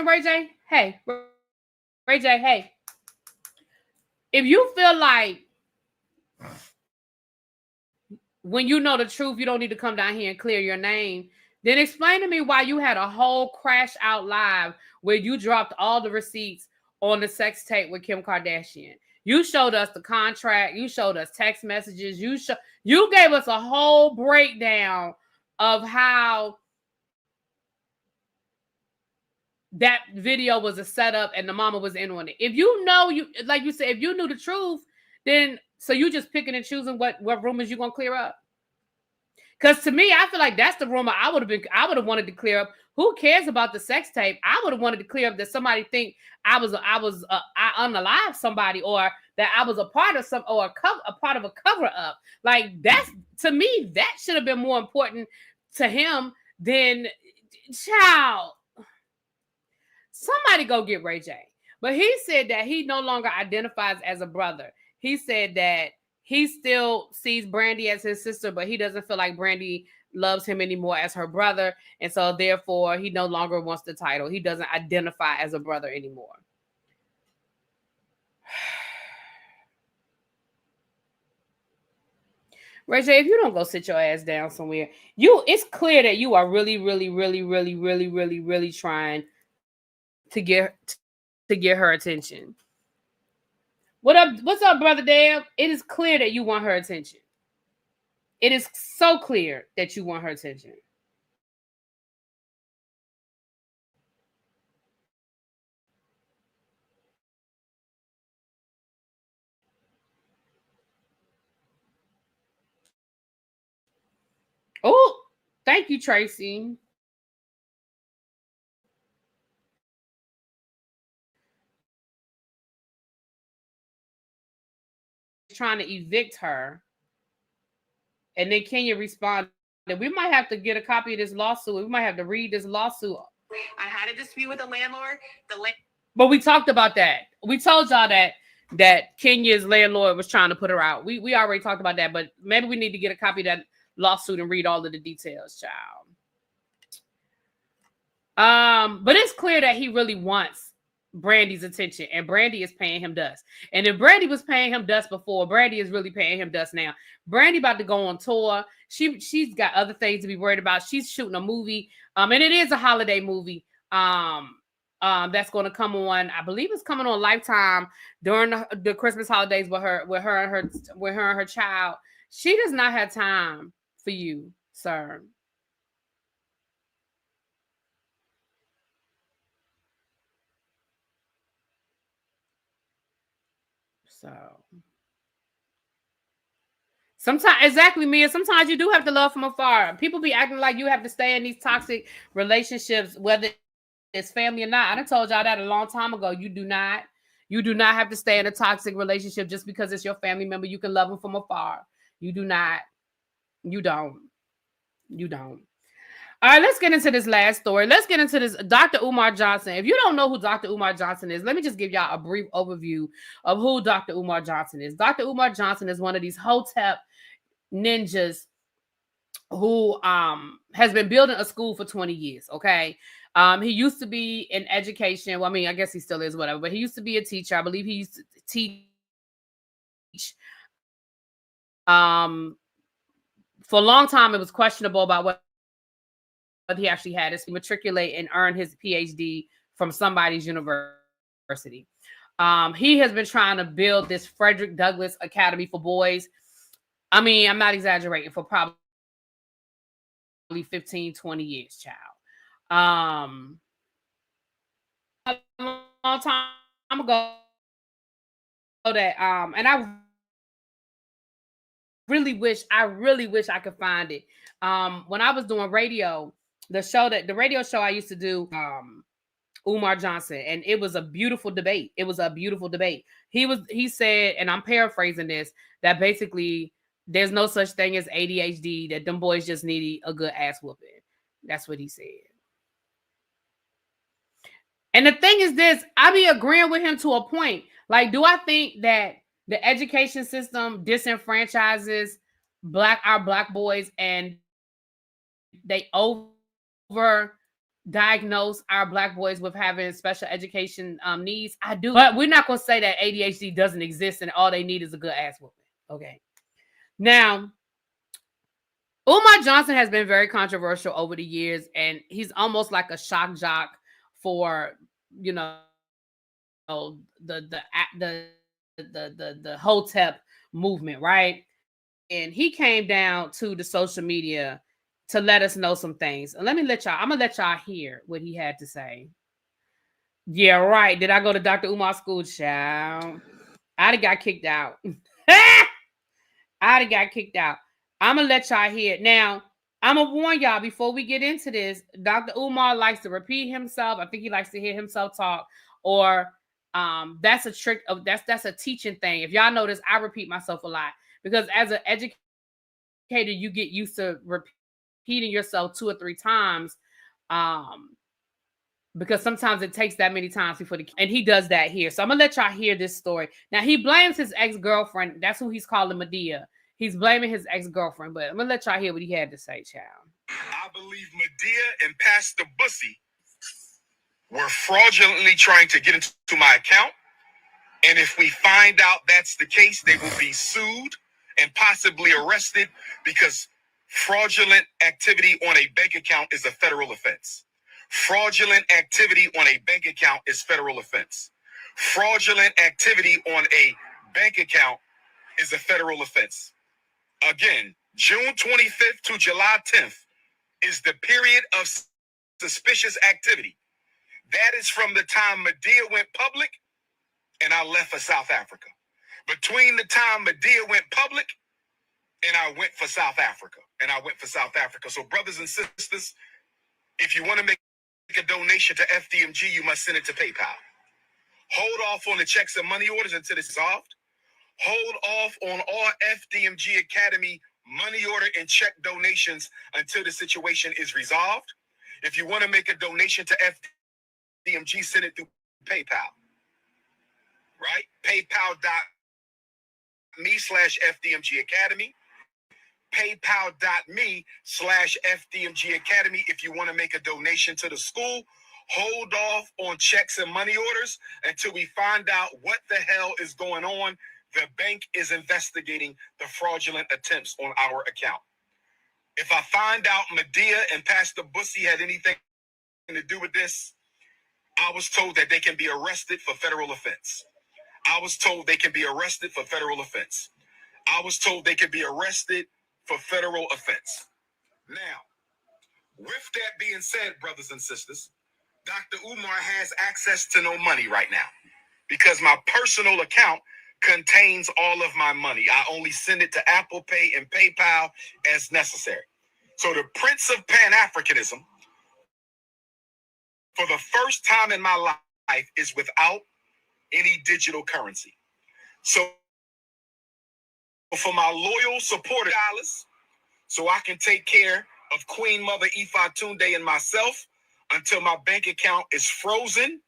Ray J? Hey, Ray J, hey. If you feel like when you know the truth, you don't need to come down here and clear your name, then explain to me why you had a whole crash out live where you dropped all the receipts on the sex tape with Kim Kardashian. You showed us the contract. You showed us text messages. You gave us a whole breakdown of how that video was a setup and the mama was in on it. If you know, like you said, if you knew the truth, then so you just picking and choosing what rumors you're gonna clear up. Because to me, I feel like that's the rumor I would have wanted to clear up. Who cares about the sex tape? I would have wanted to clear up that somebody think I unalived somebody, or that I was a part of a part of a cover up. Like, that's, to me, that should have been more important to him than, child. Somebody go get Ray J. But he said that he no longer identifies as a brother. He said that he still sees Brandy as his sister, but he doesn't feel like Brandy loves him anymore as her brother. And so therefore he no longer wants the title. He doesn't identify as a brother anymore. Ray J, if you don't go sit your ass down somewhere, it's clear that you are really, really, really, really, really, really, really trying to get her attention. What's up, brother Dale? It is clear that you want her attention. It is so clear that you want her attention. Oh, thank you, Tracy. Trying to evict her. And then Kenya responded, we might have to get a copy of this lawsuit. We might have to read this lawsuit. I had a dispute with the landlord. But we talked about that. We told y'all that Kenya's landlord was trying to put her out. We already talked about that, but maybe we need to get a copy of that lawsuit and read all of the details, child. But it's clear that he really wants Brandy's attention, and Brandy is paying him dust. And if Brandy was paying him dust before, Brandy is really paying him dust now. Brandy about to go on tour. She's got other things to be worried about. She's shooting a movie, and it is a holiday movie. That's going to come on. I believe it's coming on Lifetime during the Christmas holidays with her and her child. She does not have time for you, sir. So sometimes, exactly, Mia. Sometimes you do have to love from afar. People be acting like you have to stay in these toxic relationships, whether it's family or not. I done told y'all that a long time ago. You do not have to stay in a toxic relationship just because it's your family member. You can love them from afar. You do not. You don't. You don't. All right, let's get into this last story. Let's get into this. Dr. Umar Johnson. If you don't know who Dr. Umar Johnson is, let me just give y'all a brief overview of who Dr. Umar Johnson is. Dr. Umar Johnson is one of these Hotep ninjas who has been building a school for 20 years, okay? He used to be in education. Well, I mean, I guess he still is, whatever. But he used to be a teacher. I believe he used to teach. For a long time, it was questionable about what he actually had is he matriculate and earn his PhD from somebody's university. He has been trying to build this Frederick Douglass Academy for boys. I mean, I'm not exaggerating, for probably 15, 20 years, child. A long time ago that, and I really wish I could find it. When I was doing radio, the radio show I used to do, Umar Johnson, and it was a beautiful debate. He said, and I'm paraphrasing this, that basically there's no such thing as ADHD, that them boys just need a good ass whooping. That's what he said. And the thing is this, I be agreeing with him to a point. Like, do I think that the education system disenfranchises our black boys and they over diagnose our black boys with having special education needs? I do. But we're not going to say that ADHD doesn't exist and all they need is a good ass whooping. Okay. Now, Umar Johnson has been very controversial over the years, and he's almost like a shock jock for, you know, the Hotep movement, right? And he came down to the social media to let us know some things. And I'm gonna let y'all hear what he had to say. Yeah, right. Did I go to Dr. Umar's school, child? I'd have got kicked out. I'm gonna let y'all hear it. Now, I'm going to warn y'all before we get into this. Dr. Umar likes to repeat himself. I think he likes to hear himself talk, or that's a trick of that's a teaching thing. If y'all notice, I repeat myself a lot because as an educator, you get used to repeating yourself 2 or 3 times. Because sometimes it takes that many times before and he does that here. So I'm gonna let y'all hear this story. Now he blames his ex-girlfriend. That's who he's calling Medea. He's blaming his ex-girlfriend, but I'm gonna let y'all hear what he had to say, child. I believe Medea and Pastor Bussy were fraudulently trying to get into my account. And if we find out that's the case, they will be sued and possibly arrested because fraudulent activity on a bank account is a federal offense. Fraudulent activity on a bank account is federal offense. Fraudulent activity on a bank account is a federal offense. Again, June 25th to July 10th is the period of suspicious activity. That is from the time Medea went public and I left for South Africa. Between the time Medea went public and I went for South Africa. So brothers and sisters, if you want to make a donation to FDMG, you must send it to PayPal. Hold off on the checks and money orders until it's solved. Hold off on all FDMG Academy money order and check donations until the situation is resolved. If you want to make a donation to FDMG, send it through PayPal. Right? PayPal.me/FDMG Academy. PayPal.me/FDMG Academy. If you want to make a donation to the school, hold off on checks and money orders until we find out what the hell is going on. The bank is investigating the fraudulent attempts on our account. If I find out Medea and Pastor Bussy had anything to do with this, I was told that they can be arrested for federal offense. I was told they can be arrested for federal offense. Now, with that being said, brothers and sisters, Dr. Umar has access to no money right now because my personal account contains all of my money. I only send it to Apple Pay and PayPal as necessary. So the Prince of Pan-Africanism, for the first time in my life, is without any digital currency. So for my loyal supporters, so I can take care of Queen Mother Ifa Tunde and myself until my bank account is frozen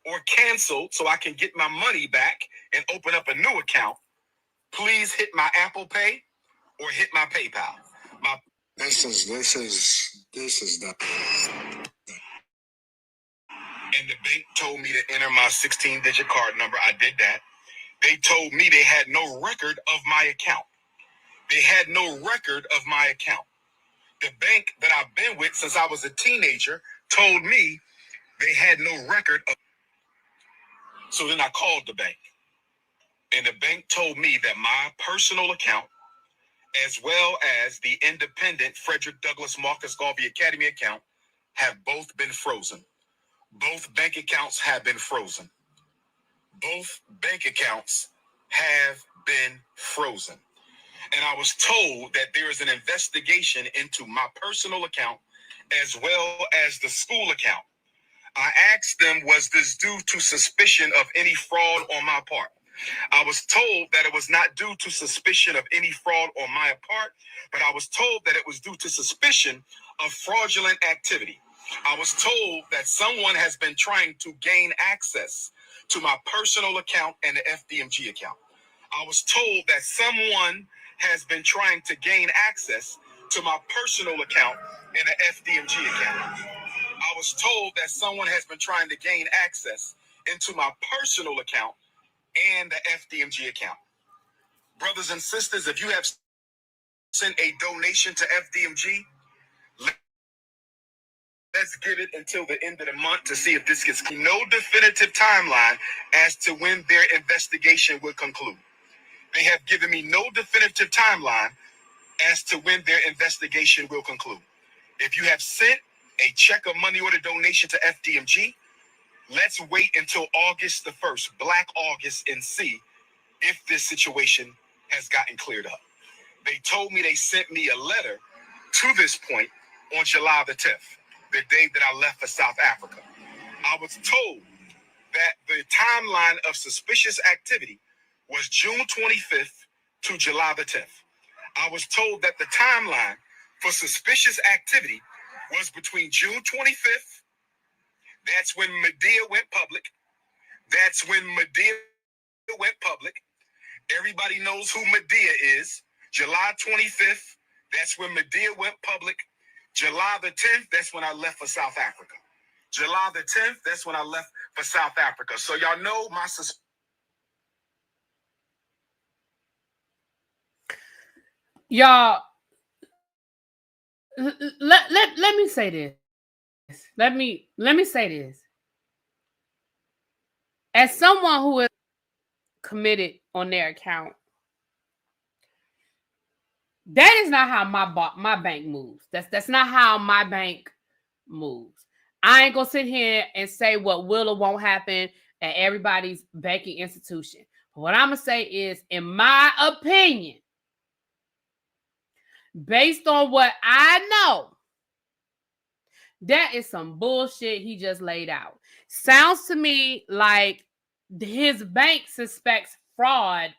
or canceled so I can get my money back and open up a new account, please hit my Apple Pay or hit my PayPal. This is the... And the bank told me to enter my 16-digit card number. I did that. They told me they had no record of my account. The bank that I've been with since I was a teenager told me they had no record of. So then I called the bank. And the bank told me that my personal account, as well as the independent Frederick Douglass Marcus Garvey Academy account, have both been frozen. Both bank accounts have been frozen. And I was told that there is an investigation into my personal account as well as the school account. I asked them, was this due to suspicion of any fraud on my part? I was told that it was not due to suspicion of any fraud on my part, but I was told that it was due to suspicion of fraudulent activity. I was told that someone has been trying to gain access to my personal account and the FDMG account. I was told that someone has been trying to gain access to my personal account and the FDMG account. I was told that someone has been trying to gain access into my personal account and the FDMG account. Brothers and sisters, if you have sent a donation to FDMG, let's give it until the end of the month to see if this gets no definitive timeline as to when their investigation will conclude. They have given me no definitive timeline as to when their investigation will conclude. If you have sent a check or money order donation to FDMG, let's wait until August the 1st, Black August, and see if this situation has gotten cleared up. They told me they sent me a letter to this point on July the 10th, the day that I left for South Africa. I was told that the timeline of suspicious activity was June 25th to July the 10th. I was told that the timeline for suspicious activity was between June 25th, that's when Medea went public. That's when Medea went public. Everybody knows who Medea is. July 25th, that's when Medea went public. July the 10th, that's when I left for South Africa. July the 10th, that's when I left for South Africa. So y'all know my Y'all, let me say this. Let me say this. As someone who is committed on their account, that is not how my bank moves. That's not how my bank moves. I ain't gonna sit here and say what will or won't happen at everybody's banking institution. What I'm gonna say is, in my opinion, based on what I know, that is some bullshit he just laid out. Sounds to me like his bank suspects fraud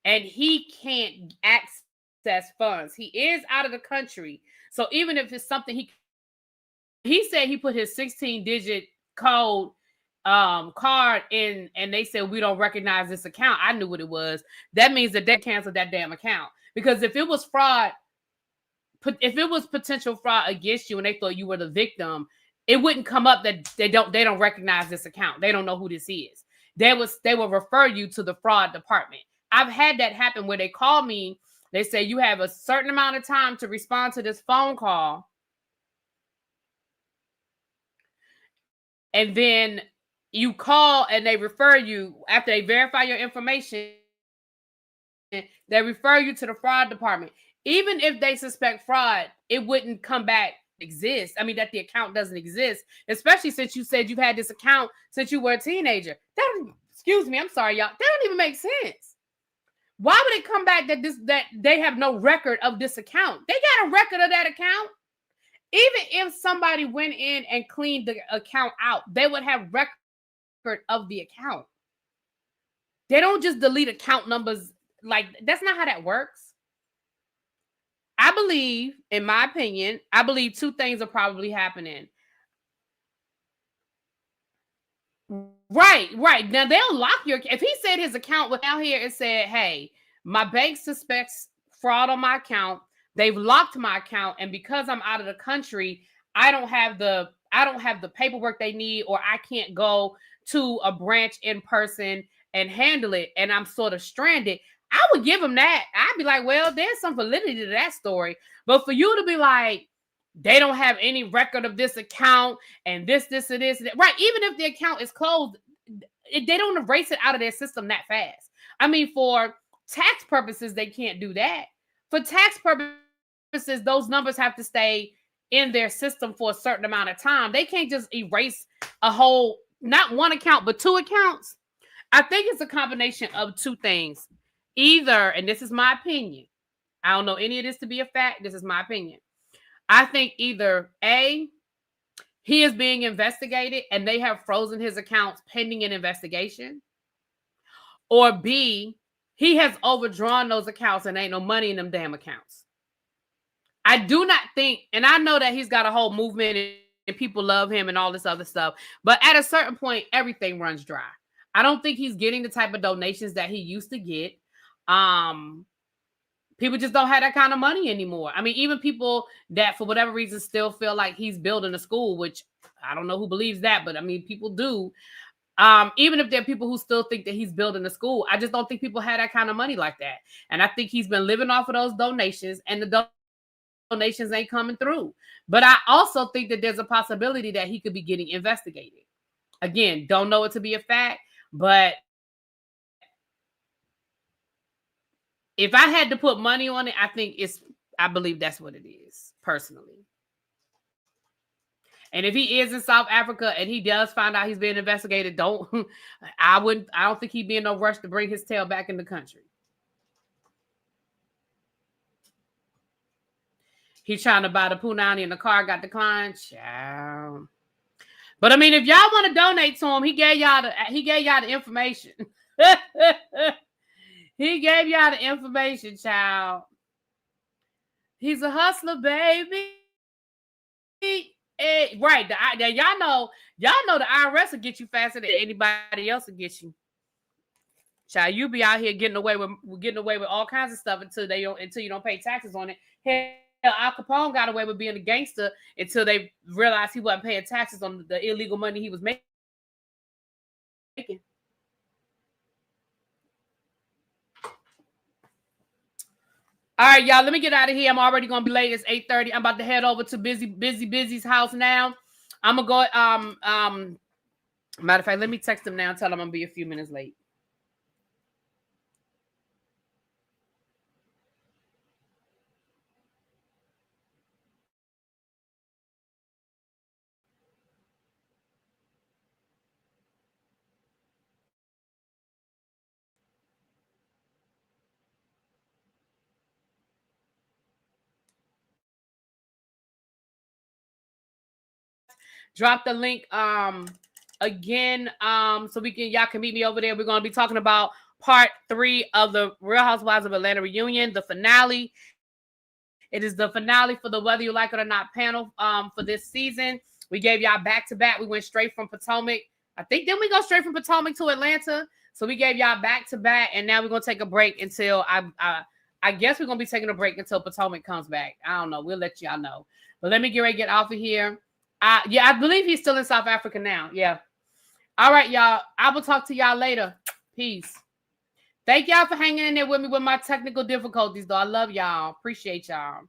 and he can't access funds. He is out of the country. So even if it's something he said he put his 16-digit code card in and they said, we don't recognize this account. I knew what it was. That means that they canceled that damn account. Because if it was fraud, if it was potential fraud against you and they thought you were the victim, it wouldn't come up that they don't recognize this account. They don't know who this is. They will refer you to the fraud department. I've had that happen where they call me. They say you have a certain amount of time to respond to this phone call. And then you call and they refer you after they verify your information. They refer you to the fraud department. Even if they suspect fraud, it wouldn't come back exist. I mean, that the account doesn't exist, especially since you said you've had this account since you were a teenager. Excuse me, I'm sorry, y'all. That don't even make sense. Why would it come back that they have no record of this account? They got a record of that account. Even if somebody went in and cleaned the account out, they would have record of the account. They don't just delete account numbers. Like, that's not how that works. I believe, in my opinion, I believe two things are probably happening. Right. Now, they'll lock your... If he said his account was out here and said, hey, my bank suspects fraud on my account. They've locked my account. And because I'm out of the country, I don't have the paperwork they need, or I can't go to a branch in person and handle it. And I'm sort of stranded. I would give them that. I'd be like, well, there's some validity to that story. But for you to be like, they don't have any record of this account and this, and this. And that. Right. Even if the account is closed, they don't erase it out of their system that fast. I mean, for tax purposes, they can't do that. For tax purposes, those numbers have to stay in their system for a certain amount of time. They can't just erase a whole, not one account, but two accounts. I think it's a combination of two things. Either, and this is my opinion, I don't know any of this to be a fact. This is my opinion. I think either A, he is being investigated and they have frozen his accounts pending an investigation, or B, he has overdrawn those accounts and ain't no money in them damn accounts. I do not think, and I know that he's got a whole movement and people love him and all this other stuff, but at a certain point, everything runs dry. I don't think he's getting the type of donations that he used to get. People just don't have that kind of money anymore. I mean, even people that for whatever reason still feel like he's building a school, which I don't know who believes that, but I mean, people do. Even if there are people who still think that he's building a school, I just don't think people have that kind of money like that. And I think he's been living off of those donations, and the donations ain't coming through. But I also think that there's a possibility that he could be getting investigated. Again, don't know it to be a fact, but if I had to put money on it, I believe that's what it is, personally. And if he is in South Africa and he does find out he's being investigated, I don't think he'd be in no rush to bring his tail back in the country. He's trying to buy the punani and the car got declined. Child. But I mean, if y'all want to donate to him, he gave y'all the information. He gave y'all the information, child. He's a hustler, baby. Right. Y'all know the IRS will get you faster than anybody else will get you. Child, you be out here getting away with all kinds of stuff until you don't pay taxes on it. Hell, Al Capone got away with being a gangster until they realized he wasn't paying taxes on the illegal money he was making. All right, y'all, let me get out of here. I'm already going to be late. It's 8:30. I'm about to head over to Busy's house now. I'm going to go, matter of fact, let me text him now and tell him I'm going to be a few minutes late. Drop the link again so y'all can meet me over there. We're going to be talking about part 3 of the Real Housewives of Atlanta reunion, the finale. It is the finale for the Whether You Like It or Not panel for this season. We gave y'all back-to-back. We went straight from Potomac. I think then we go straight from Potomac to Atlanta. So we gave y'all back-to-back, and now we're going to take a break until I guess we're going to be taking a break until Potomac comes back. I don't know. We'll let y'all know. But let me get off of here. I believe he's still in South Africa now. Yeah. All right, y'all. I will talk to y'all later. Peace. Thank y'all for hanging in there with me with my technical difficulties, though. I love y'all. Appreciate y'all.